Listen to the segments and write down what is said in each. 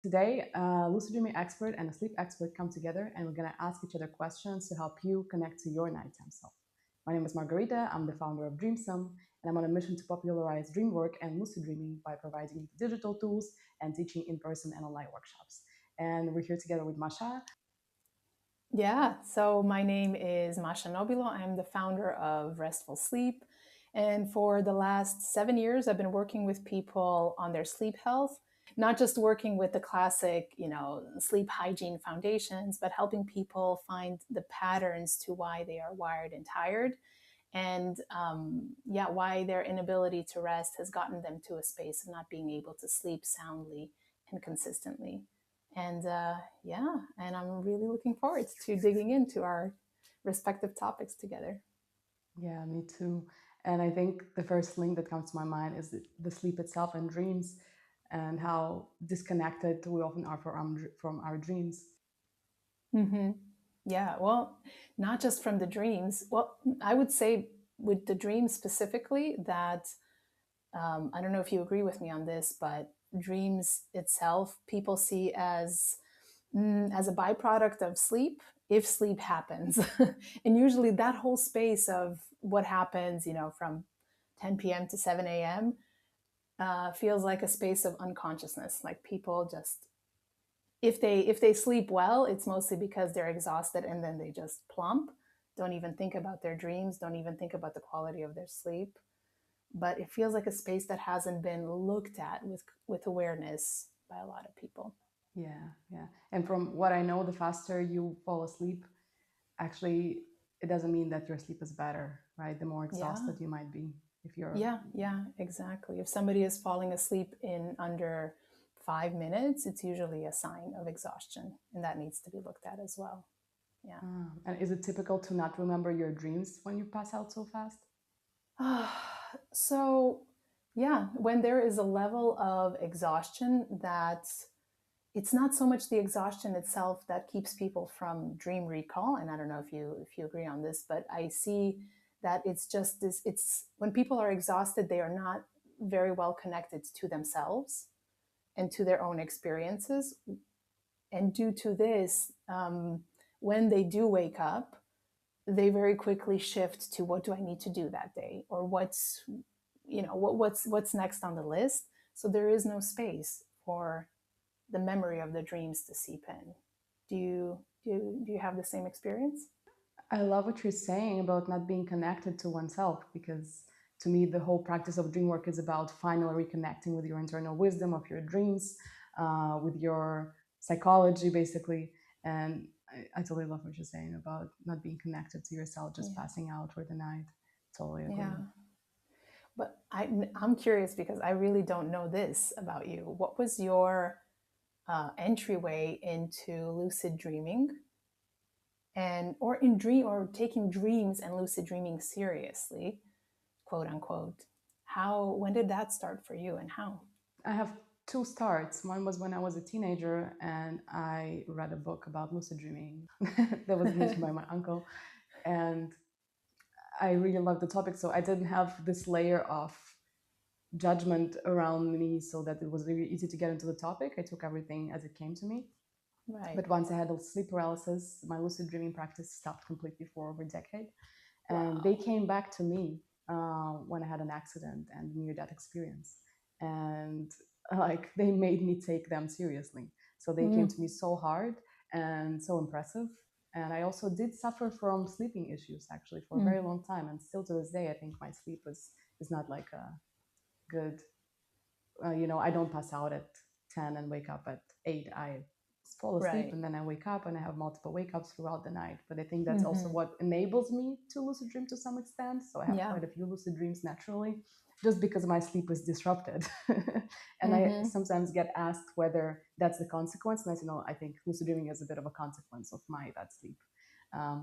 Today, a lucid dreaming expert and a sleep expert come together, and we're going to ask each other questions to help you connect to your nighttime self. My name is Margarita. I'm the founder of Dreamsome, and I'm on a mission to popularize dream work and lucid dreaming by providing digital tools and teaching in person and online workshops. And we're here together with Maša. Yeah, so my name is Maša Nobilo. I'm the founder of Restful Sleep. And for the last 7 years, I've been working with people on their sleep health, not just working with the classic, sleep hygiene foundations, but helping people find the patterns to why they are wired and tired. And why their inability to rest has gotten them to a space of not being able to sleep soundly and consistently. And I'm really looking forward to digging into our respective topics together. Yeah, me too. And I think the first link that comes to my mind is the sleep itself and dreams, and how disconnected we often are from our dreams. Mm-hmm. Yeah, well, not just from the dreams. Well, I would say with the dreams specifically that I don't know if you agree with me on this, but dreams itself people see as a byproduct of sleep if sleep happens. And usually that whole space of what happens, from 10 p.m. to 7 a.m. Feels like a space of unconsciousness. Like people just, if they sleep well, it's mostly because they're exhausted and then they just plump, don't even think about their dreams, don't even think about the quality of their sleep. But it feels like a space that hasn't been looked at with awareness by a lot of people. Yeah, yeah. And from what I know, the faster you fall asleep, actually, it doesn't mean that your sleep is better, right? The more Yeah. exhausted you might be if you're. Yeah, exactly. If somebody is falling asleep in under 5 minutes, it's usually a sign of exhaustion, and that needs to be looked at as well. Yeah. And is it typical to not remember your dreams when you pass out so fast? So, yeah, when there is a level of exhaustion that it's not so much the exhaustion itself that keeps people from dream recall, and I don't know if you agree on this, but I see that it's just this. It's when people are exhausted, they are not very well connected to themselves and to their own experiences. And due to this, when they do wake up, they very quickly shift to what do I need to do that day, or what's next on the list. So there is no space for the memory of the dreams to seep in. Do you have the same experience? I love what you're saying about not being connected to oneself, because to me, the whole practice of dream work is about finally reconnecting with your internal wisdom of your dreams, with your psychology, basically. And I totally love what you're saying about not being connected to yourself, just Yeah, passing out for the night. Totally agree. yeah. But I'm curious because I really don't know this about you. What was your entryway into lucid dreaming, and or in dream or taking dreams and lucid dreaming seriously, quote unquote? How When did that start for you, and how? I have two starts. One was when I was a teenager and I read a book about lucid dreaming that was mentioned by my uncle. And I really loved the topic. So I didn't have this layer of judgment around me, so that it was really easy to get into the topic. I took everything as it came to me. Right. But once I had a sleep paralysis, my lucid dreaming practice stopped completely for over a decade. And they Wow. came back to me when I had an accident and near death experience. And like they made me take them seriously. So they came Mm. to me so hard and so impressive. And I also did suffer from sleeping issues actually for a Mm. very long time. And still to this day, I think my sleep is not like a good, I don't pass out at 10 and wake up at 8. I fall asleep Right. and then I wake up and I have multiple wake ups throughout the night. But I think that's also Mm-hmm. what enables me to lucid dream to some extent. So I have Yeah. quite a few lucid dreams naturally, just because my sleep is disrupted. And I Mm-hmm. sometimes get asked whether that's the consequence. And I say, no, I think lucid dreaming is a bit of a consequence of my bad sleep.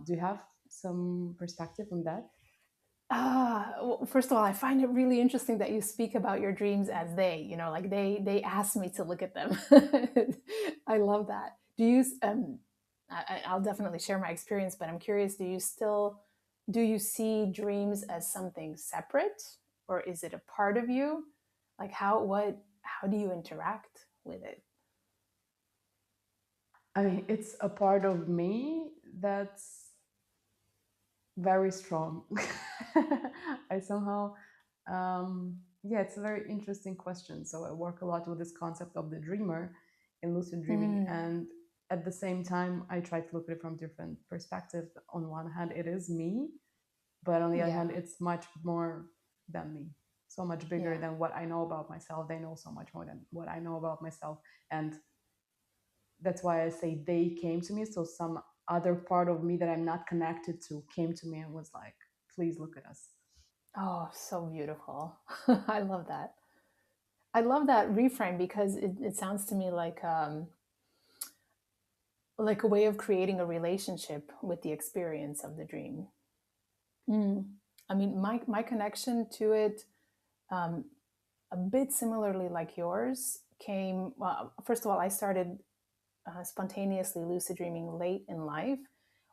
Do you have some perspective on that? Well, first of all, I find it really interesting that you speak about your dreams as like they asked me to look at them. I love that. I'll definitely share my experience, but I'm curious, do you see dreams as something separate, or is it a part of you? Like how do you interact with it? I mean, it's a part of me that's very strong. I somehow, yeah, it's a very interesting question. So I work a lot with this concept of the dreamer in lucid dreaming, Mm, and at the same time, I try to look at it from different perspectives. On one hand, it is me, but on the other yeah, hand, it's much more than me, so much bigger yeah, than what I know about myself. They know so much more than what I know about myself, and that's why I say they came to me. So some other part of me that I'm not connected to came to me and was like, please look at us. oh, so beautiful. I love that. I love that reframe because it sounds to me like a way of creating a relationship with the experience of the dream. Mm. I mean, my connection to it, um, a bit similarly like yours, came. Well, first of all, I started spontaneously lucid dreaming late in life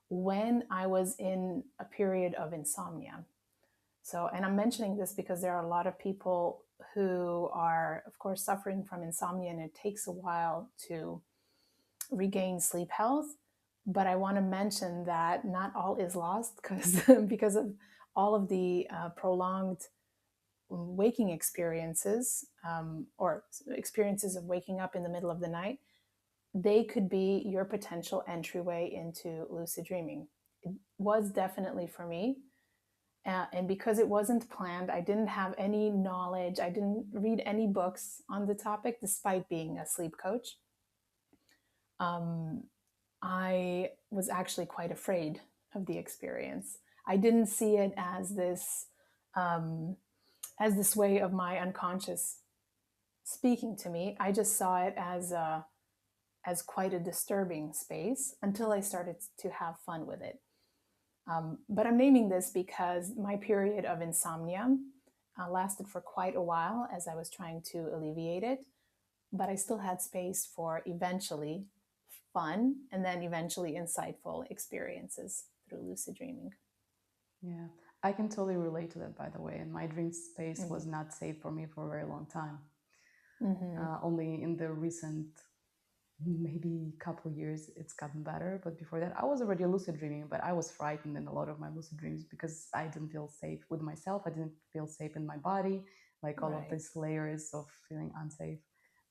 when I was in a period of insomnia. So, and I'm mentioning this because there are a lot of people who are, of course, suffering from insomnia, and it takes a while to regain sleep health. But I want to mention that not all is lost because because of all of the prolonged waking experiences or experiences of waking up in the middle of the night, they could be your potential entryway into lucid dreaming. It was definitely for me. And because it wasn't planned, I didn't have any knowledge. I didn't read any books on the topic, despite being a sleep coach. Um, I was actually quite afraid of the experience. I didn't see it um, as this way of my unconscious speaking to me. I just saw it as quite a disturbing space until I started to have fun with it. But I'm naming this because my period of insomnia lasted for quite a while as I was trying to alleviate it. But I still had space for eventually fun and then eventually insightful experiences through lucid dreaming. Yeah, I can totally relate to that, by the way. And my dream space Mm-hmm. was not safe for me for a very long time. Mm-hmm. Only in the recent maybe couple years it's gotten better, but before that I was already lucid dreaming, but I was frightened in a lot of my lucid dreams because I didn't feel safe with myself. I didn't feel safe in my body. Like all of Right. these layers of feeling unsafe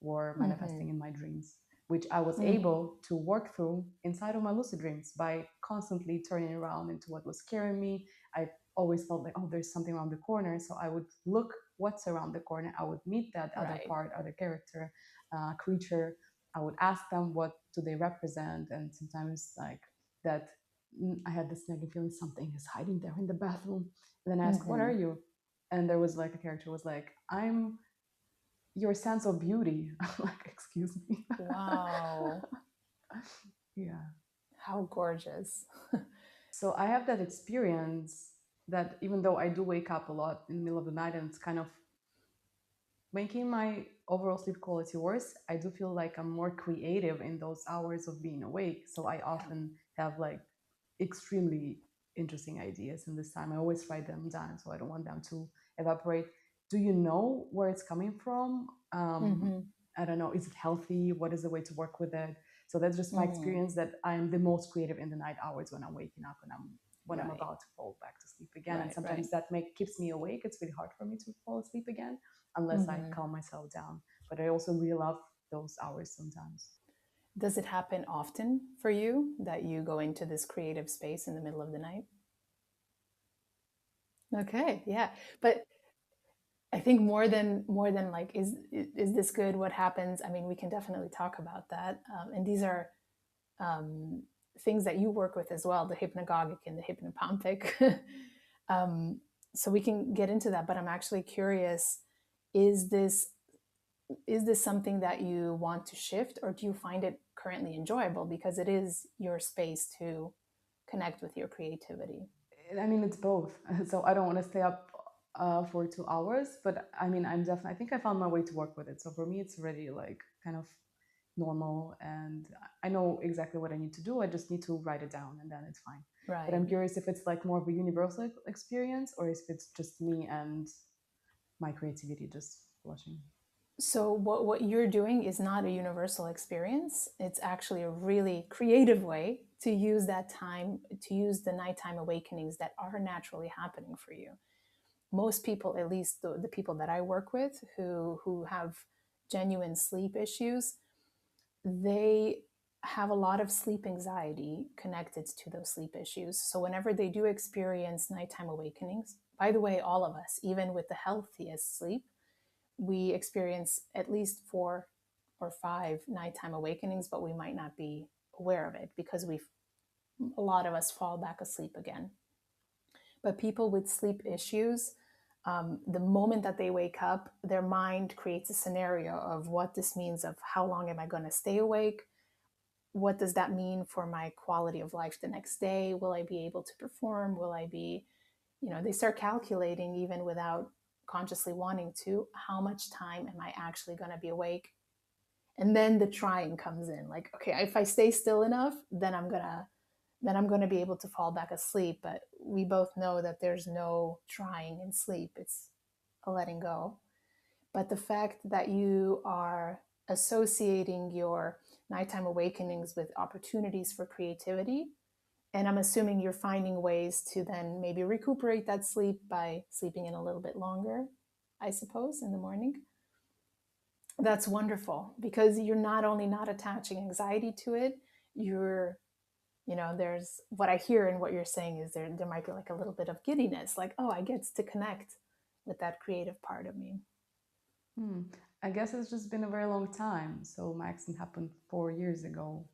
were Mm-hmm. manifesting in my dreams, which I was Mm-hmm. able to work through inside of my lucid dreams by constantly turning around into what was scaring me. I always felt like, oh, there's something around the corner, so I would look what's around the corner. I would meet that other Right. part, other character, creature. I would ask them what do they represent, and sometimes like that, I had this nagging feeling something is hiding there in the bathroom. And then I asked, "What are Mm-hmm. you?" And there was like a character was like, "I'm your sense of beauty." I'm like, "Excuse me." Wow. Yeah. How gorgeous. So I have that experience that even though I do wake up a lot in the middle of the night and it's kind of making my overall sleep quality worse, I do feel like I'm more creative in those hours of being awake. So I Yeah. often have like extremely interesting ideas in this time. I always write them down so I don't want them to evaporate. Do you know where it's coming from? Mm-hmm. I don't know. Is it healthy? What is the way to work with it? So that's just my Mm-hmm. experience that I'm the most creative in the night hours when I'm waking up and when I'm Right. about to fall back to sleep again. And Right. Right. sometimes that keeps me awake. It's really hard for me to fall asleep again unless I Mm-hmm. calm myself down. But I also really love those hours sometimes. Does it happen often for you that you go into this creative space in the middle of the night? Okay, yeah. But I think more than like is this good? What happens? I mean, we can definitely talk about that. And these are um, things that you work with as well, the hypnagogic and the hypnopompic. um, so we can get into that. But I'm actually curious: is this is this something that you want to shift, or do you find it currently enjoyable because it is your space to connect with your creativity? I mean, it's both. So I don't want to stay up for 2 hours, but I mean, I think I found my way to work with it. So for me, it's already like kind of normal, and I know exactly what I need to do. I just need to write it down, and then it's fine. But Right. I'm curious if it's like more of a universal experience, or if it's just me and my creativity just flushing. So what you're doing is not a universal experience. It's actually a really creative way to use that time, to use the nighttime awakenings that are naturally happening for you. Most people, at least the people that I work with who have genuine sleep issues, they have a lot of sleep anxiety connected to those sleep issues. So whenever they do experience nighttime awakenings, by the way, all of us, even with the healthiest sleep, we experience at least 4 or 5 nighttime awakenings, but we might not be aware of it because a lot of us fall back asleep again. But people with sleep issues, the moment that they wake up, their mind creates a scenario of what this means, of how long am I going to stay awake? What does that mean for my quality of life the next day? Will I be able to perform? Will I be, they start calculating even without consciously wanting to, how much time am I actually going to be awake? And then the trying comes in, like, okay, if I stay still enough, then I'm going to be able to fall back asleep. But we both know that there's no trying in sleep. It's a letting go. But the fact that you are associating your nighttime awakenings with opportunities for creativity, and I'm assuming you're finding ways to then maybe recuperate that sleep by sleeping in a little bit longer, I suppose, in the morning. That's wonderful, because you're not only not attaching anxiety to it, you're, there's what I hear and what you're saying is there might be like a little bit of giddiness, like, oh, I get to connect with that creative part of me. Hmm. I guess it's just been a very long time. So my accident happened 4 years ago,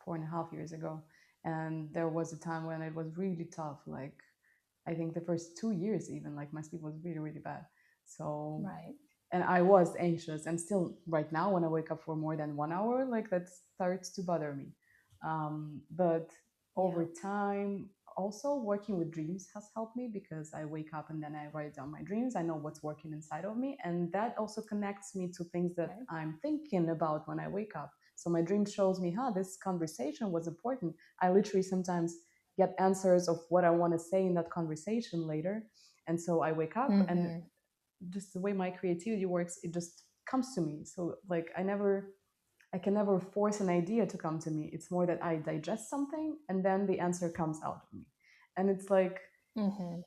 4.5 years ago. And there was a time when it was really tough. Like, I think the first 2 years, even, like, my sleep was really, really bad. So, Right. and I was anxious. And still, right now, when I wake up for more than 1 hour, like, that starts to bother me. But Yeah. over time, also working with dreams has helped me, because I wake up and then I write down my dreams. I know what's working inside of me, and that also connects me to things that Right. I'm thinking about when I wake up. So my dream shows me, huh, this conversation was important. I literally sometimes get answers of what I want to say in that conversation later. And so I wake up, and Mm-hmm. just the way my creativity works, it just comes to me. So, like, I can never force an idea to come to me. It's more that I digest something and then the answer comes out of me. And it's like, Mm-hmm.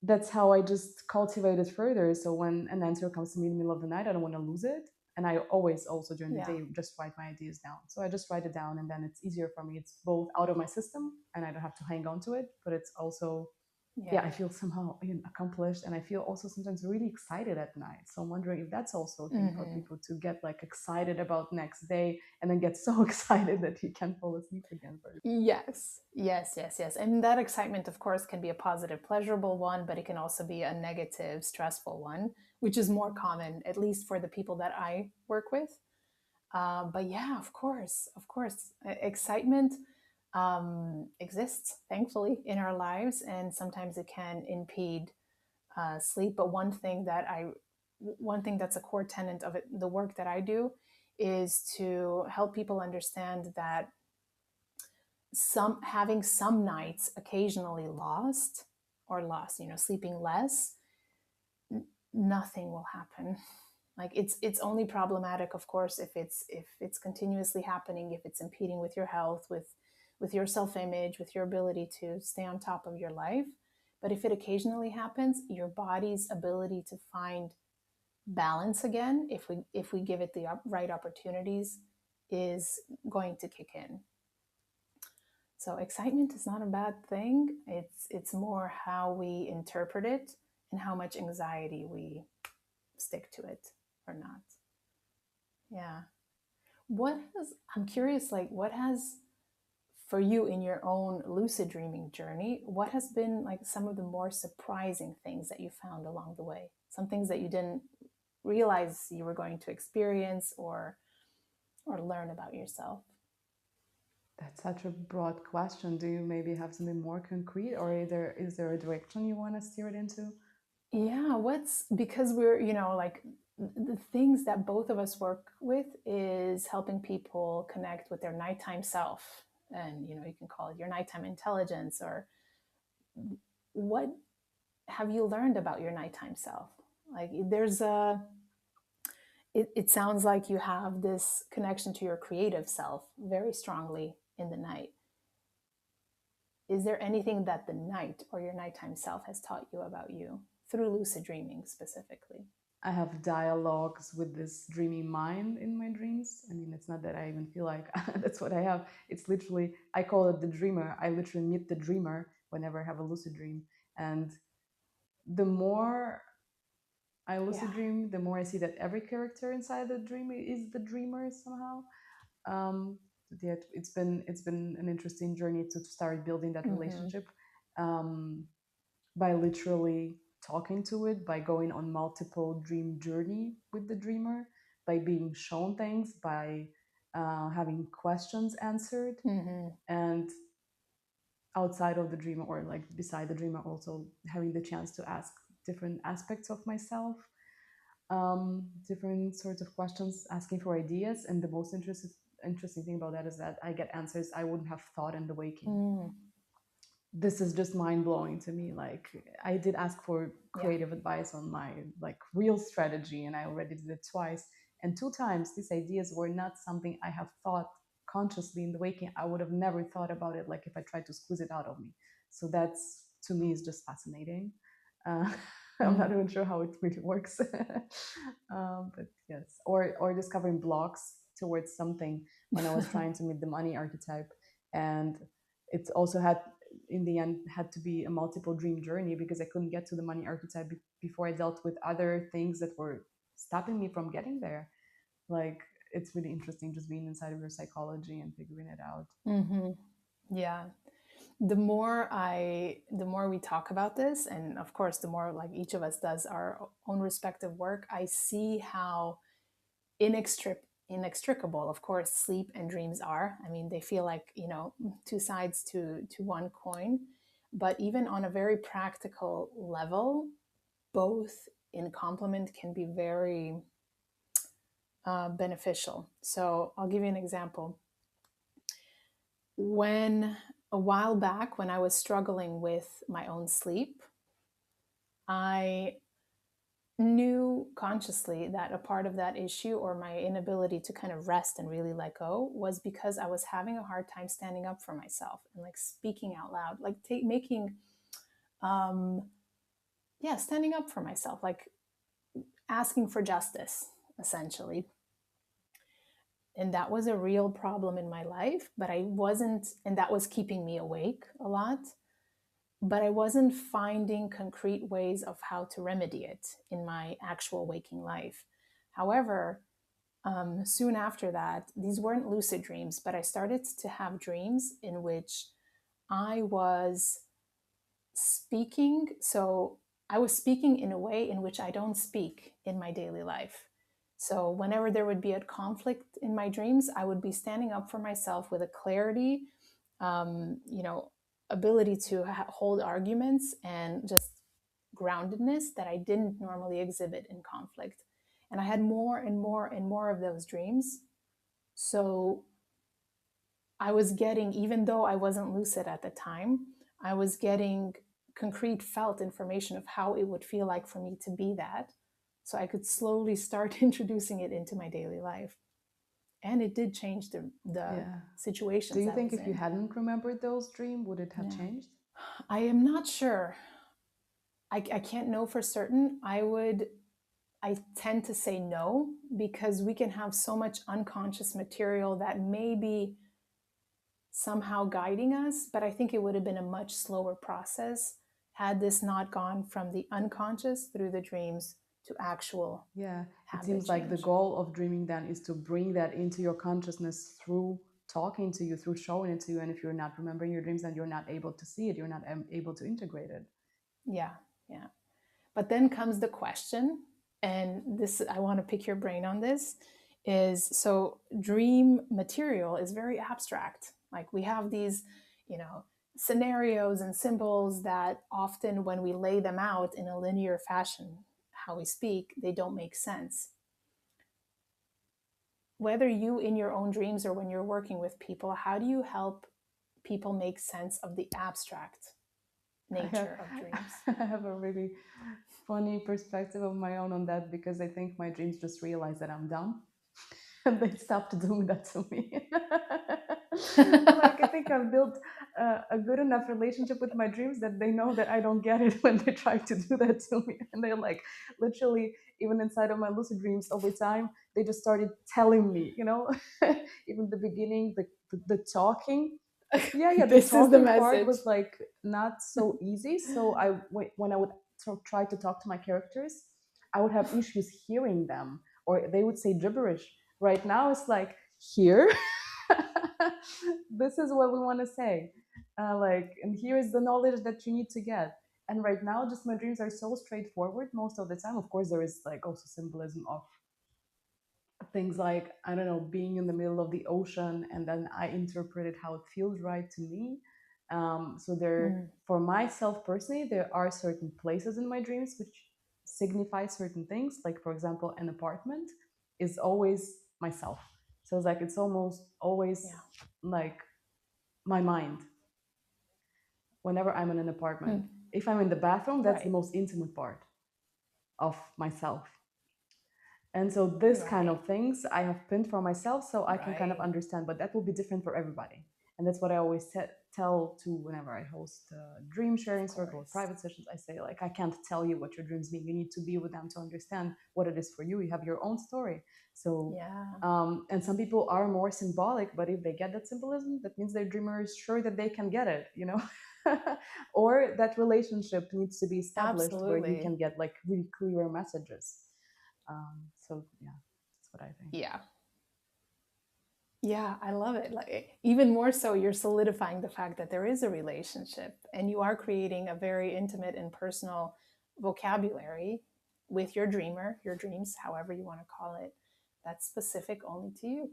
that's how I just cultivate it further. So when an answer comes to me in the middle of the night, I don't want to lose it. And I always also during the Yeah. day just write my ideas down. So I just write it down, and then it's easier for me. It's both out of my system and I don't have to hang on to it, but it's also, yeah, I Yeah. feel somehow accomplished, and I feel also sometimes really excited at night. So I'm wondering if that's also a thing for Mm-hmm. people, to get like excited about next day and then get so excited that you can't fall asleep again. Yes, yes, yes, yes. And that excitement, of course, can be a positive, pleasurable one, but it can also be a negative, stressful one, which is more common, at least for the people that I work with. But yeah, of course, excitement exists, thankfully, in our lives, and sometimes it can impede sleep. But one thing that's a core tenet of the work that I do, is to help people understand that having some nights occasionally lost, sleeping less, nothing will happen. Like, it's only problematic, of course, if it's continuously happening, if it's impeding with your health, with your self-image, with your ability to stay on top of your life. But if it occasionally happens, your body's ability to find balance again, if we give it the right opportunities, is going to kick in. So excitement is not a bad thing. It's more how we interpret it and how much anxiety we stick to it or not. Yeah. I'm curious, like, what has, for you in your own lucid dreaming journey, what has been like some of the more surprising things that you found along the way? Some things that you didn't realize you were going to experience or learn about yourself. That's such a broad question. Do you maybe have something more concrete, or is there a direction you want to steer it into? Yeah, because we're, like, the things that both of us work with is helping people connect with their nighttime self. And, you can call it your nighttime intelligence, or what have you learned about your nighttime self? Like, it sounds like you have this connection to your creative self very strongly in the night. Is there anything that the night or your nighttime self has taught you about you through lucid dreaming specifically? I have dialogues with this dreamy mind in my dreams. I mean, it's not that I even feel like that's what I have. It's literally, I call it the dreamer. I literally meet the dreamer whenever I have a lucid dream. And the more I lucid dream, the more I see that every character inside the dream is the dreamer somehow. Um, yeah, it's been an interesting journey to start building that relationship, by literally talking to it, by going on multiple dream journey with the dreamer, by being shown things, by having questions answered, and outside of the dream or like beside the dreamer, also having the chance to ask different aspects of myself, different sorts of questions, asking for ideas. And the most interesting thing about that is that I get answers I wouldn't have thought in the waking. This is just mind-blowing to me. Like, I did ask for creative advice on my like real strategy, and I already did it twice, and 2 times these ideas were not something I have thought consciously in the waking. I would have never thought about it, like if I tried to squeeze it out of me. So that's, to me, is just fascinating. I'm not even sure how it really works. But yes, or discovering blocks towards something when I was trying to meet the money archetype. And it also had, in the end, had to be a multiple dream journey, because I couldn't get to the money archetype before I dealt with other things that were stopping me from getting there. Like, it's really interesting just being inside of your psychology and figuring it out. Yeah. The more we talk about this, and of course the more like each of us does our own respective work, I see how inextricable, of course, sleep and dreams are. I mean, they feel like, two sides to one coin. But even on a very practical level, both in complement can be very beneficial. So I'll give you an example. When a while back, when I was struggling with my own sleep, I knew consciously that a part of that issue, or my inability to kind of rest and really let go, was because I was having a hard time standing up for myself and like speaking out loud, like standing up for myself, like asking for justice, essentially. And that was a real problem in my life, but I wasn't, and that was keeping me awake a lot, but I wasn't finding concrete ways of how to remedy it in my actual waking life. However, soon after that, these weren't lucid dreams, but I started to have dreams in which I was speaking. So I was speaking in a way in which I don't speak in my daily life. So whenever there would be a conflict in my dreams, I would be standing up for myself with a clarity, ability to hold arguments, and just groundedness that I didn't normally exhibit in conflict. And I had more and more and more of those dreams. So I was getting, even though I wasn't lucid at the time, I was getting concrete felt information of how it would feel like for me to be that. So I could slowly start introducing it into my daily life. And it did change the situations. Do you think if you hadn't remembered those dreams, would it have changed? I am not sure. I can't know for certain. I tend to say no, because we can have so much unconscious material that may be somehow guiding us, but I think it would have been a much slower process had this not gone from the unconscious through the dreams to actual. It seems like the goal of dreaming then is to bring that into your consciousness through talking to you, through showing it to you. And if you're not remembering your dreams, then you're not able to see it, you're not able to integrate it. Yeah. But then comes the question, and this, I want to pick your brain on this, is so dream material is very abstract. Like, we have these, scenarios and symbols that often, when we lay them out in a linear fashion, how we speak, they don't make sense. Whether you in your own dreams or when you're working with people, how do you help people make sense of the abstract? I have, nature of dreams. I have a really funny perspective of my own on that because I think my dreams just realize that I'm dumb and they stopped doing that to me. Like I think I've built a good enough relationship with my dreams that they know that I don't get it when they try to do that to me, and they're like, literally, even inside of my lucid dreams, over time, they just started telling me, even the beginning, the talking. Yeah, the This is the talking part message. was like not so easy. So when I would sort of try to talk to my characters, I would have issues hearing them, or they would say gibberish. Right now, it's like here, this is what we want to say, like, and here is the knowledge that you need to get. And right now, just my dreams are so straightforward most of the time. Of course, there is like also symbolism of things like, I don't know, being in the middle of the ocean, and then I interpret it how it feels right to me. So there, Mm, for myself personally, there are certain places in my dreams which signify certain things. Like for example, an apartment is always myself. So it's like it's almost always yeah. like my mind whenever I'm in an apartment. Mm, If I'm in the bathroom, that's the right. most intimate part of myself. And so this kind Right. of things I have pinned for myself so I can kind of Right. understand, but that will be different for everybody. And that's what I always tell to whenever I host a dream Of sharing circle or course. private sessions. I say, like, I can't tell you what your dreams mean. You need to be with them to understand what it is for you. You have your own story. So, Yeah. and some people are more symbolic, but if they get that symbolism, that means their dreamer is sure that they can get it, or that relationship needs to be established where you Absolutely. can get like really clear messages. So yeah, that's what I think. Yeah. Yeah, I love it. Like even more so, you're solidifying the fact that there is a relationship and you are creating a very intimate and personal vocabulary with your dreamer, your dreams, however you want to call it, that's specific only to you.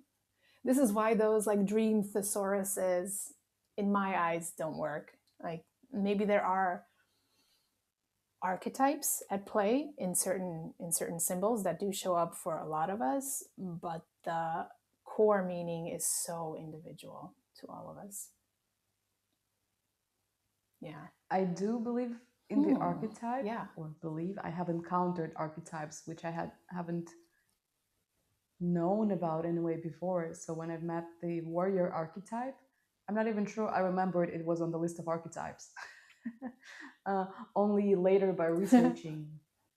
This is why those like dream thesauruses, in my eyes, don't work. Like maybe there are archetypes at play in certain symbols that do show up for a lot of us, but the core meaning is so individual to all of us. Yeah. I do believe in the Hmm. archetype, Yeah. or believe I have encountered archetypes which I haven't known about in a way before. So when I've met the warrior archetype, I'm not even sure I remembered it was on the list of archetypes. uh, Only later by researching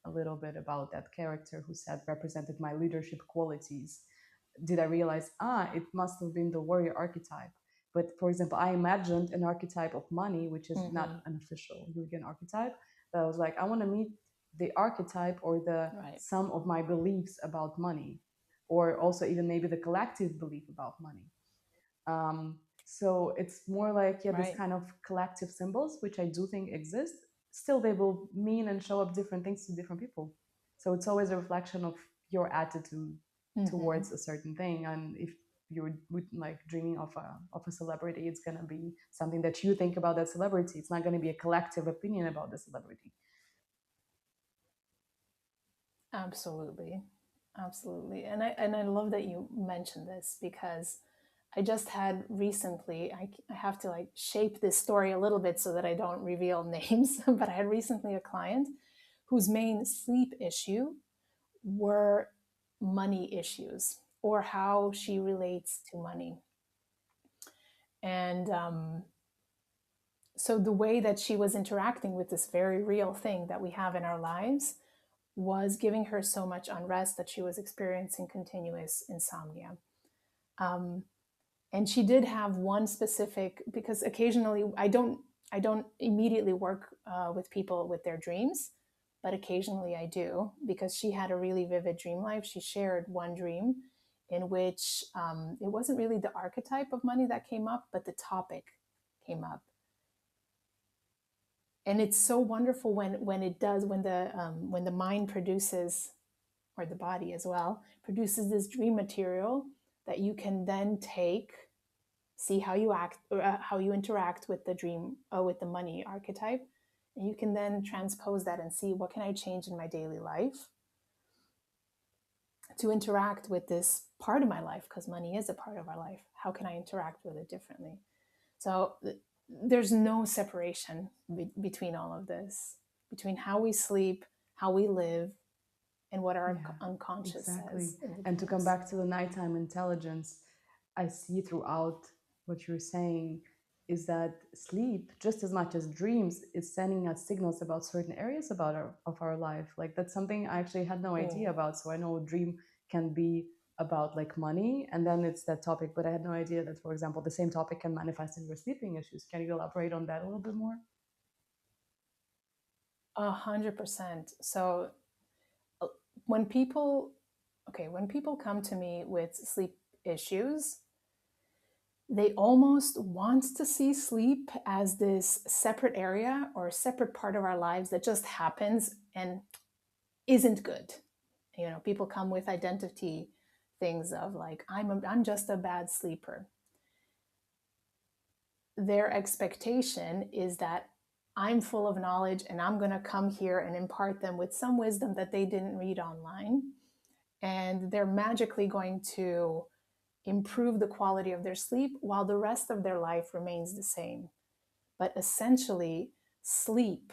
a little bit about that character who said represented my leadership qualities did I realize, it must have been the warrior archetype. But for example, I imagined an archetype of money, which is not Hmm. an official Jungian archetype. But I was like, I want to meet the archetype or the Right. sum of my beliefs about money, or also even maybe the collective belief about money. So it's more like, yeah, this Right. kind of collective symbols, which I do think exist. Still, they will mean and show up different things to different people. So it's always a reflection of your attitude Hmm. towards a certain thing. And if you're like dreaming of a celebrity, it's gonna be something that you think about that celebrity. It's not gonna be a collective opinion about the celebrity. Absolutely. Absolutely. And I love that you mentioned this because I just had recently, I have to like shape this story a little bit so that I don't reveal names, but I had recently a client whose main sleep issue were money issues or how she relates to money. And so the way that she was interacting with this very real thing that we have in our lives was giving her so much unrest that she was experiencing continuous insomnia. Um, and she did have one specific, because occasionally I don't immediately work with people with their dreams, but occasionally I do, because she had a really vivid dream life. She shared one dream in which it wasn't really the archetype of money that came up, but the topic came up. And it's so wonderful when it does, when the mind produces, or the body as well, produces this dream material that you can then take, see how you act, or how you interact with the dream, with the money archetype, and you can then transpose that and see what can I change in my daily life to interact with this part of my life, because money is a part of our life. How can I interact with it differently? So there's no separation between all of this, between how we sleep, how we live, and what our Yeah, unconscious exactly. says in the And to come dreams. back to the nighttime intelligence, I see throughout what you're saying is that sleep, just as much as dreams, is sending us signals about certain areas about our life. Like that's something I actually had no idea Mm. about. So I know dream can be about like money, and then it's that topic, but I had no idea that, for example, the same topic can manifest in your sleeping issues. Can you elaborate on that a little bit more? 100%. So uh, when people, okay, when people come to me with sleep issues, they almost want to see sleep as this separate area or a separate part of our lives that just happens and isn't good. You know, people come with identity things of like, I'm just a bad sleeper. Their expectation is that I'm full of knowledge and I'm going to come here and impart them with some wisdom that they didn't read online. And they're magically going to improve the quality of their sleep while the rest of their life remains the same. But essentially, sleep,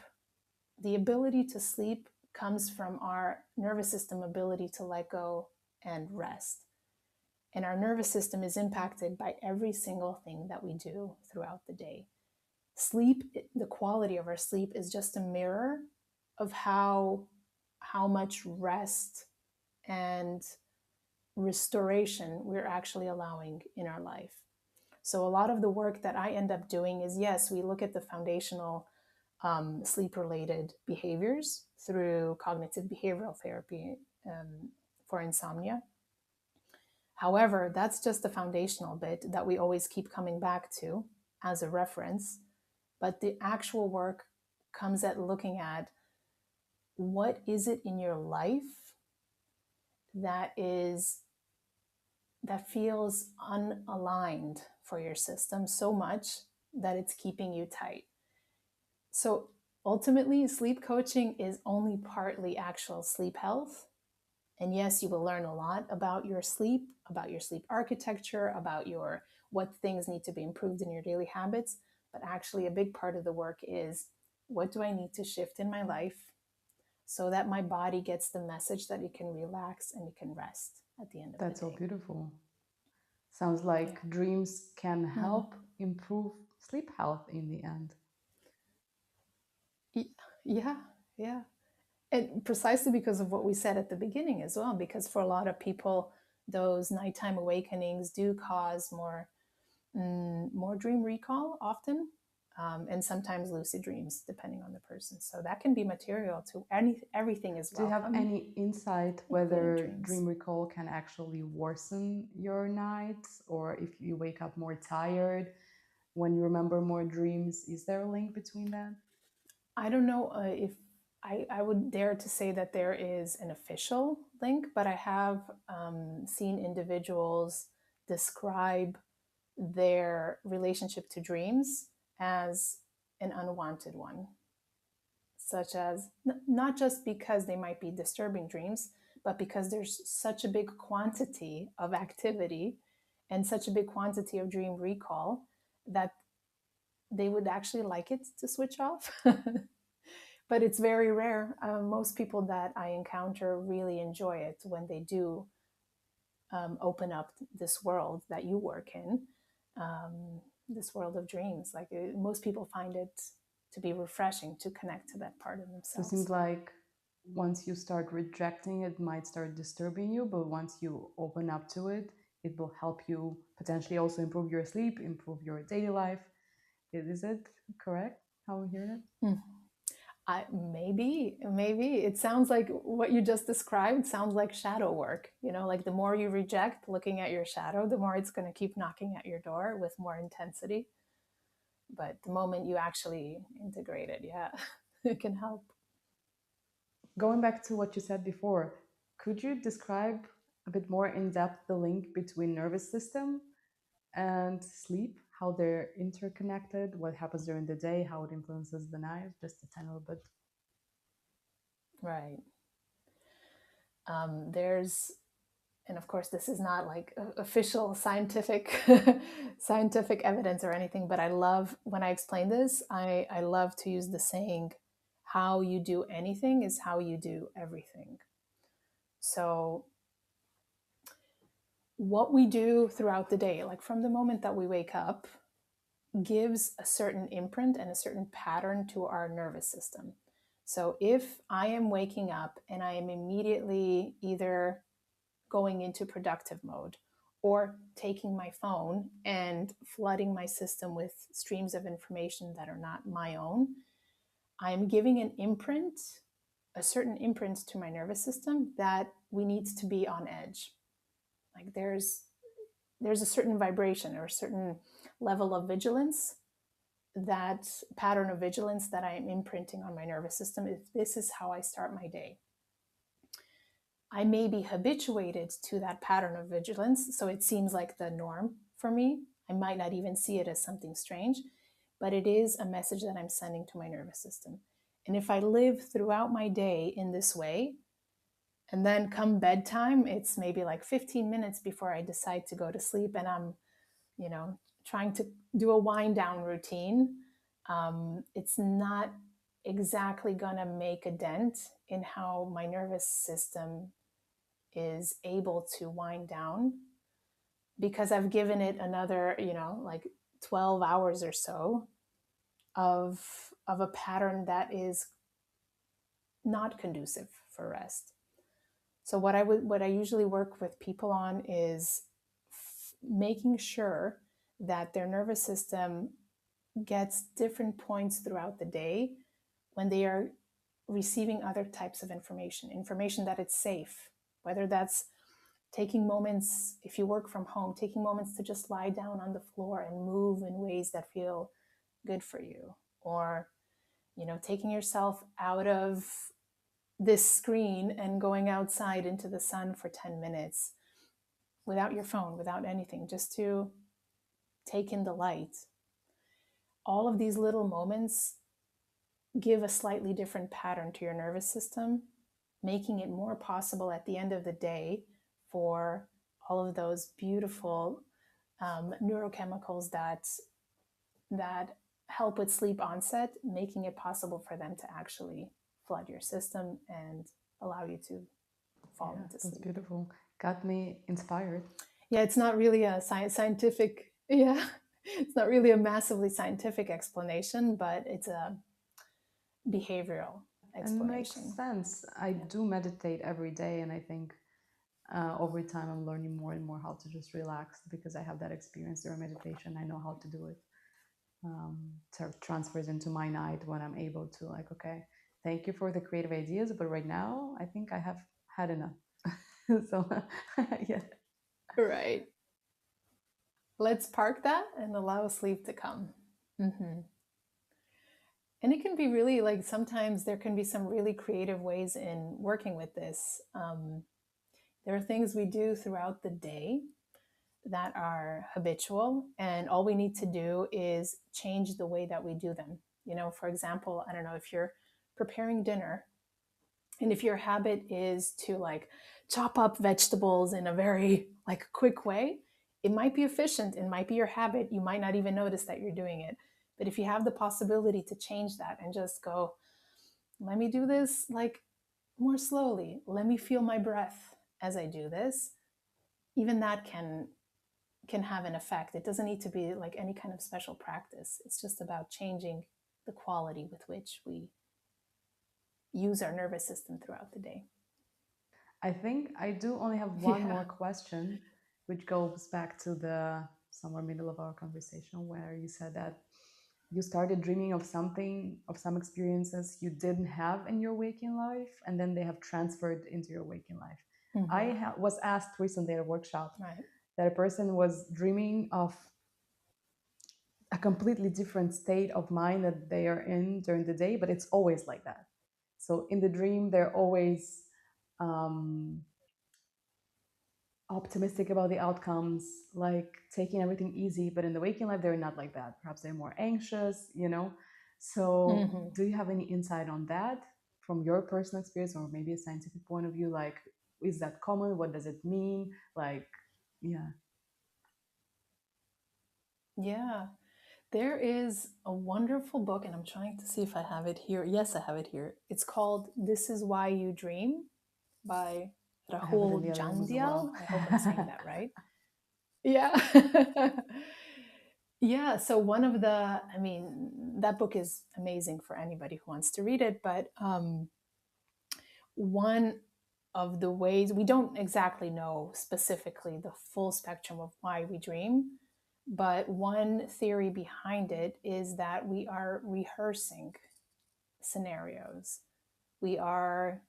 the ability to sleep comes from our nervous system ability to let go and rest. And our nervous system is impacted by every single thing that we do throughout the day. Sleep, the quality of our sleep is just a mirror of how much rest and restoration we're actually allowing in our life. So a lot of the work that I end up doing is, yes, we look at the foundational sleep related behaviors through cognitive behavioral therapy for insomnia. However, that's just the foundational bit that we always keep coming back to as a reference. But the actual work comes at looking at what is it in your life that is that feels unaligned for your system so much that it's keeping you tight. So ultimately, sleep coaching is only partly actual sleep health. And yes, you will learn a lot about your sleep architecture, about your what things need to be improved in your daily habits. But actually, a big part of the work is what do I need to shift in my life so that my body gets the message that it can relax and it can rest at the end of the That's so day. beautiful. Sounds Yeah. like dreams can Mm. help improve sleep health in the end. Yeah, yeah. And precisely because of what we said at the beginning as well, because for a lot of people, those nighttime awakenings do cause more dream recall often, and sometimes lucid dreams, depending on the person. So that can be material to everything is Do you have welcome, any insight including whether dreams. dream recall can actually worsen your nights, or if you wake up more tired when you remember more dreams? Is there a link between that? I don't know if I would dare to say that there is an official link, but I have seen individuals describe their relationship to dreams as an unwanted one, such as not just because they might be disturbing dreams, but because there's such a big quantity of activity and such a big quantity of dream recall that they would actually like it to switch off. But it's very rare. Most people that I encounter really enjoy it when they do open up this world that you work in, this world of dreams. Like most people find it to be refreshing to connect to that part of So it seems themselves. like once you start rejecting it, might start disturbing you, but once you open up to it, it will help you potentially also improve your sleep, improve your daily life. Is it correct how we hear it? Mm. Maybe it sounds like what you just described sounds like shadow work. You know, like the more you reject looking at your shadow, the more it's going to keep knocking at your door with more intensity. But the moment you actually integrate it, yeah, it can help. Going back to what you said before, could you describe a bit more in depth the link between nervous system and sleep, how they're interconnected, what happens during the day, how it influences the night, just a tiny little bit? Right. There's and of course this is not like official scientific scientific evidence or anything, but I love when I explain this, I love to use the saying, how you do anything is how you do everything. So what we do throughout the day, like from the moment that we wake up, gives a certain imprint and a certain pattern to our nervous system. So if I am waking up and I am immediately either going into productive mode or taking my phone and flooding my system with streams of information that are not my own, I'm giving an imprint, a certain imprint to my nervous system that we need to be on edge. Like there's a certain vibration or a certain level of vigilance, that pattern of vigilance that I am imprinting on my nervous system. If this is how I start my day, I may be habituated to that pattern of vigilance, so it seems like the norm for me. I might not even see it as something strange, but it is a message that I'm sending to my nervous system. And if I live throughout my day in this way, and then come bedtime, it's maybe like 15 minutes before I decide to go to sleep, and I'm, trying to do a wind down routine, it's not exactly going to make a dent in how my nervous system is able to wind down, because I've given it another, like 12 hours or so of a pattern that is not conducive for rest. So what I usually work with people on is making sure that their nervous system gets different points throughout the day when they are receiving other types of information that it's safe, whether that's taking moments, if you work from home, taking moments to just lie down on the floor and move in ways that feel good for you, or taking yourself out of this screen and going outside into the sun for 10 minutes without your phone, without anything, just to take in the light. All of these little moments give a slightly different pattern to your nervous system, making it more possible at the end of the day for all of those beautiful neurochemicals that help with sleep onset, making it possible for them to actually flood your system and allow you to fall into That's sleep. beautiful. Got me inspired. Yeah, it's not really a scientific, yeah, it's not really a massively scientific explanation, but it's a behavioral And makes explanation. sense. I Yeah. do meditate every day, and I think over time I'm learning more and more how to just relax because I have that experience during meditation. I know how to do it. Sort of transfers into my night when I'm able to, like, okay, thank you for the creative ideas, but right now I think I have had enough. So, yeah. Right. Let's park that and allow sleep to come. Mm-hmm. And it can be really like, sometimes there can be some really creative ways in working with this. There are things we do throughout the day that are habitual, and all we need to do is change the way that we do them. For example, I don't know, if you're preparing dinner, and if your habit is to like chop up vegetables in a very like quick way, it might be efficient, it might be your habit, you might not even notice that you're doing it. But if you have the possibility to change that and just go, let me do this like more slowly, let me feel my breath as I do this, even that can have an effect. It doesn't need to be like any kind of special practice. It's just about changing the quality with which we use our nervous system throughout the day. I think I do only have one Yeah. more question, which goes back to the somewhere middle of our conversation where you said that you started dreaming of something, of some experiences you didn't have in your waking life, and then they have transferred into your waking life. Mm-hmm. I was asked recently at a workshop Right. that a person was dreaming of a completely different state of mind that they are in during the day, but it's always like that. So in the dream, they're always um, optimistic about the outcomes, like taking everything easy. But in the waking life, they're not like that. Perhaps they're more anxious. So, Mm-hmm. do you have any insight on that from your personal experience, or maybe a scientific point of view? Like, is that common? What does it mean? Like, yeah. Yeah. There is a wonderful book, and I'm trying to see if I have it here. Yes, I have it here. It's called This Is Why You Dream by I have it in Rahul the other room as Jandial. well. I hope I'm saying that right. Yeah. Yeah. So, one of the, I mean, that book is amazing for anybody who wants to read it. But one of the ways we don't exactly know specifically the full spectrum of why we dream, but one theory behind it is that we are rehearsing scenarios. We are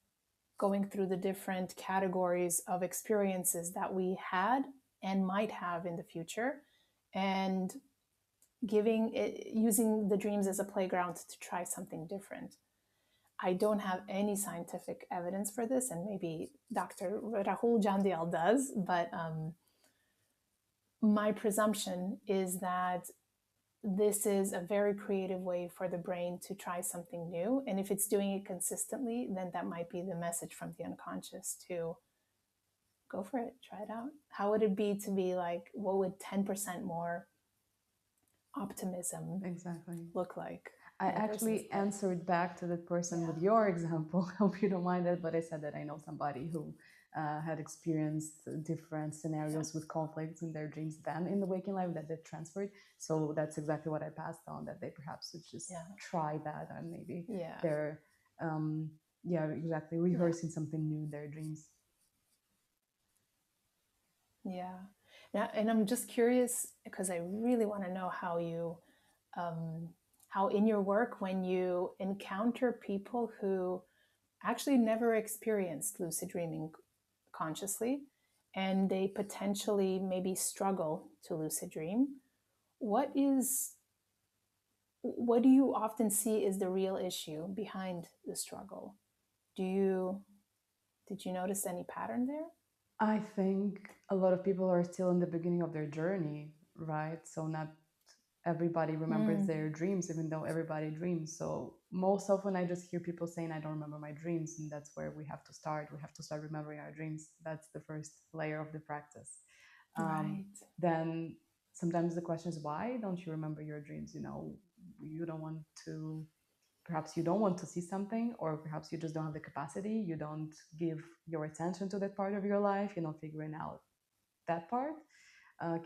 going through the different categories of experiences that we had and might have in the future, and giving it, using the dreams as a playground to try something different. I don't have any scientific evidence for this, and maybe Dr. Rahul Jandial does, but my presumption is that this is a very creative way for the brain to try something new. And if it's doing it consistently, then that might be the message from the unconscious to go for it, try it out. How would it be to be like, what would 10% more optimism Exactly. look like? I actually answered back to that person with your example. I hope you don't mind it, but I said that I know somebody who had experienced different scenarios with conflicts in their dreams than in the waking life that they transferred. So that's exactly what I passed on, that they perhaps would just try that, and maybe they're, exactly, rehearsing something new in their dreams. Yeah. Now, and I'm just curious because I really want to know how you, how in your work, when you encounter people who actually never experienced lucid dreaming consciously and they potentially maybe struggle to lucid dream, what do you often see is the real issue behind the struggle? Did you notice any pattern there? I think a lot of people are still in the beginning of their journey, right? So not everybody remembers their dreams, even though everybody dreams. So most often I just hear people saying, I don't remember my dreams. And that's where we have to start. We have to start remembering our dreams. That's the first layer of the practice. Right. Then sometimes the question is, why don't you remember your dreams? You know, you don't want to, perhaps you don't want to see something, or perhaps you just don't have the capacity. You don't give your attention to that part of your life. You're not figuring out that part.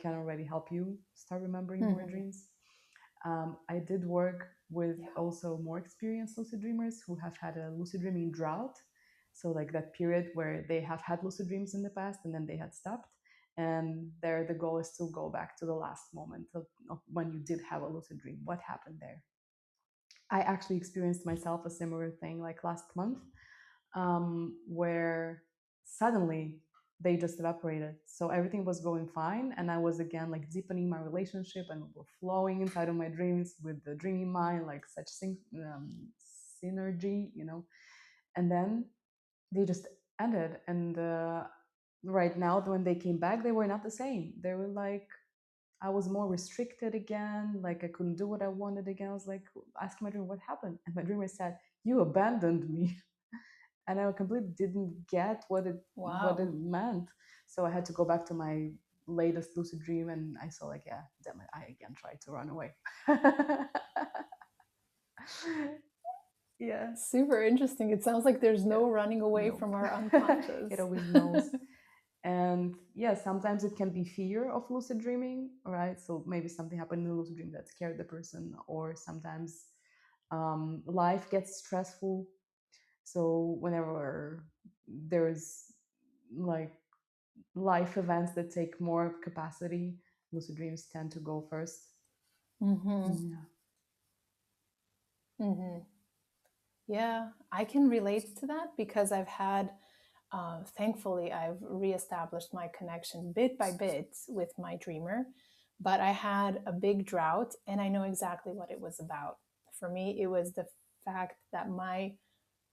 Can already help you start remembering more dreams. I did work with also more experienced lucid dreamers who have had a lucid dreaming drought. So, like that period where they have had lucid dreams in the past and then they had stopped. And there, the goal is to go back to the last moment of when you did have a lucid dream. What happened there? I actually experienced myself a similar thing like last month, where suddenly they just evaporated. So everything was going fine, and I was again like deepening my relationship and we were flowing inside of my dreams with the dreaming mind, like such synergy, you know. And then they just ended, and right now when they came back, they were not the same. They were like, I was more restricted again. Like I couldn't do what I wanted again. I was like asking my dreamer, what happened? And my dreamer said, you abandoned me. And I completely didn't get what it meant. So I had to go back to my latest lucid dream, and I saw like, yeah, damn it, I again tried to run away. Yeah. Super interesting. It sounds like there's no running away from our unconscious. It always knows. And yeah, sometimes it can be fear of lucid dreaming, right? So maybe something happened in the lucid dream that scared the person, or sometimes life gets stressful. So whenever there's like life events that take more capacity, lucid dreams tend to go first. Yeah. Yeah, I can relate to that because I've had, thankfully, I've reestablished my connection bit by bit with my dreamer, but I had a big drought and I know exactly what it was about. For me, it was the fact that my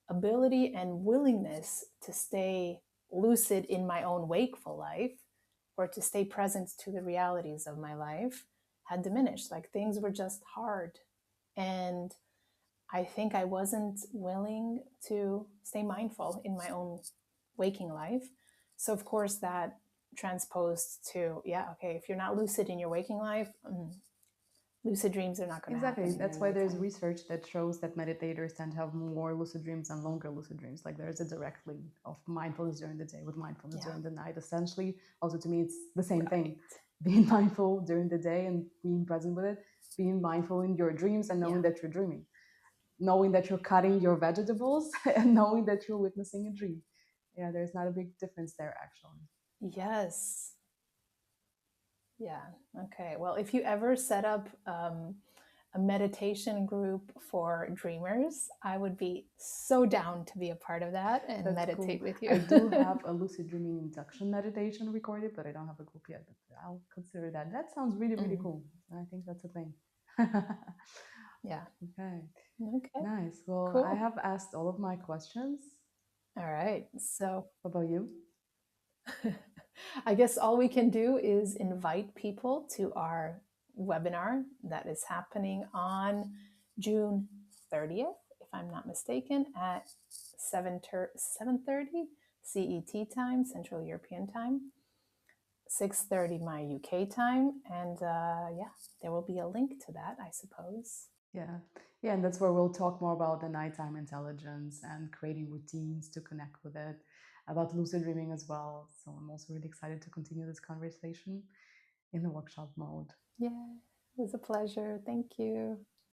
ability and willingness to stay lucid in my own wakeful life or to stay present to the realities of my life had diminished. Like things were just hard. And I think I wasn't willing to stay mindful in my own waking life. So of course that transposed to, yeah, okay, if you're not lucid in your waking life, lucid dreams are not going to Exactly. happen in That's your why there's nighttime. research that shows that meditators tend to have more lucid dreams and longer lucid dreams. Like there's a direct link of mindfulness during the day with mindfulness Yeah, during the night. Essentially, also to me, it's the same thing. right. Being mindful during the day and being present with it, being mindful in your dreams and Yeah. knowing that you're dreaming, knowing that you're cutting your vegetables and knowing that you're witnessing a dream. Yeah, there's not a big difference there, actually. Yes. Yeah. Okay. Well, if you ever set up a meditation group for dreamers, I would be so down to be a part of that and That's cool. meditate with I you. do have a lucid dreaming induction meditation recorded, but I don't have a group yet. But I'll consider that. That sounds really, really Mm, cool. I think that's a thing. yeah. Okay, Okay. nice. Well, I Cool. have asked all of my questions. All right. So What about you? I guess all we can do is invite people to our webinar that is happening on June 30th, if I'm not mistaken, at 7:30 CET time, Central European time, 6:30 my UK time, and yeah, there will be a link to that, I suppose. Yeah. Yeah, and that's where we'll talk more about the nighttime intelligence and creating routines to connect with it, about lucid dreaming as well. So I'm also really excited to continue this conversation in the workshop mode. Yeah, it was a pleasure. Thank you.